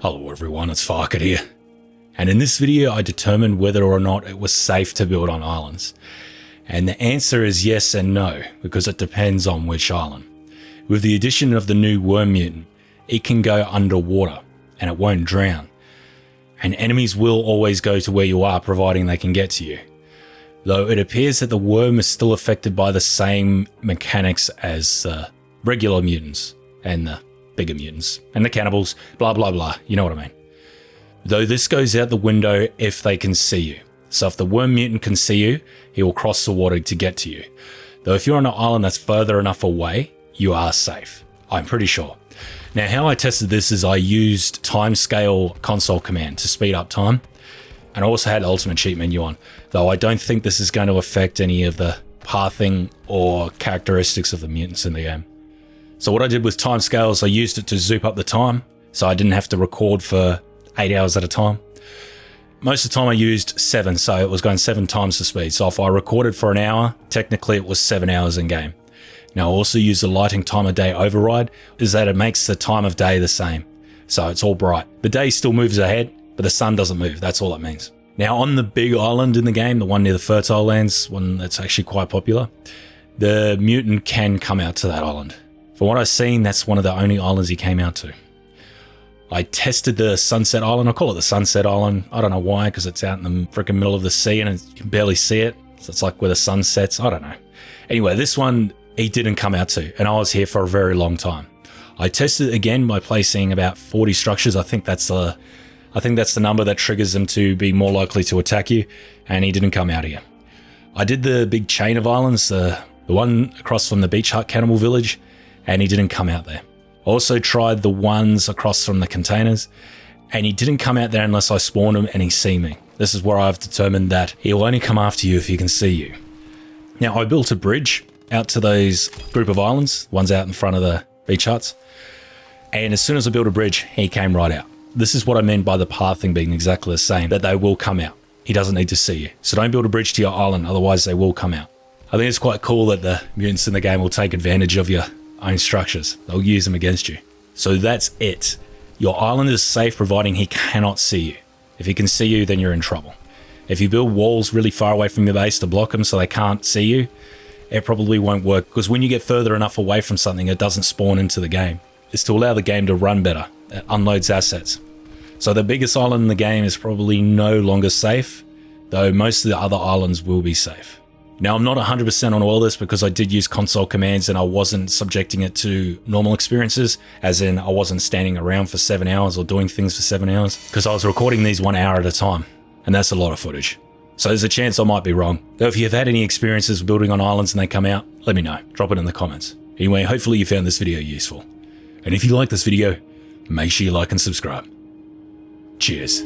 Hello everyone, it's Farket here. And in this video I determined whether or not it was safe to build on islands. And the answer is yes and no, because it depends on which island. With the addition of the new Worm Mutant, it can go underwater and it won't drown. And enemies will always go to where you are providing they can get to you. Though it appears that the worm is still affected by the same mechanics as regular mutants and the bigger mutants and the cannibals, blah blah blah, you know what I mean. Though this goes out the window if they can see you. So if the Worm Mutant can see you, he will cross the water to get to you. Though if you're on an island that's further enough away, you are safe. I'm pretty sure. Now how I tested this is I used timescale console command to speed up time. And I also had ultimate cheat menu on, though I don't think this is going to affect any of the pathing or characteristics of the mutants in the game. So what I did with timescale is I used it to zoom up the time, so I didn't have to record for 8 hours at a time. Most of the time I used 7, so it was going 7 times the speed. So if I recorded for an hour, technically it was 7 hours in game. Now I also use the lighting time of day override, is that it makes the time of day the same. So it's all bright. The day still moves ahead, but the sun doesn't move, that's all it means. Now on the big island in the game, the one near the fertile lands, one that's actually quite popular, the mutant can come out to that island. From what I've seen, that's one of the only islands he came out to. I tested the Sunset Island. I call it the Sunset Island. I don't know why, because it's out in the freaking middle of the sea and you can barely see it. So it's like where the sun sets. I don't know. Anyway, this one he didn't come out to, and I was here for a very long time. I tested it again by placing about 40 structures. I think that's the number that triggers them to be more likely to attack you, and he didn't come out here. I did the big chain of islands, the one across from the beach hut cannibal village, and he didn't come out there. I also tried the ones across from the containers, and he didn't come out there unless I spawned him and he see me. This is where I've determined that he'll only come after you if he can see you. Now I built a bridge out to those group of islands, ones out in front of the beach huts, and as soon as I built a bridge, he came right out. This is what I meant by the pathing being exactly the same, that they will come out. He doesn't need to see you. So don't build a bridge to your island, otherwise they will come out. I think it's quite cool that the mutants in the game will take advantage of your own structures. They'll use them against you. So that's it. Your island is safe providing he cannot see you. If he can see you, then you're in trouble. If you build walls really far away from your base to block them so they can't see you, it probably won't work, because when you get further enough away from something, it doesn't spawn into the game. It's to allow the game to run better. It unloads assets. So the biggest island in the game is probably no longer safe, though most of the other islands will be safe. Now I'm not 100% on all this because I did use console commands and I wasn't subjecting it to normal experiences, as in I wasn't standing around for 7 hours or doing things for 7 hours, because I was recording these 1 hour at a time, and that's a lot of footage. So there's a chance I might be wrong. Though if you've had any experiences building on islands and they come out, let me know. Drop it in the comments. Anyway, hopefully you found this video useful. And if you like this video, make sure you like and subscribe. Cheers.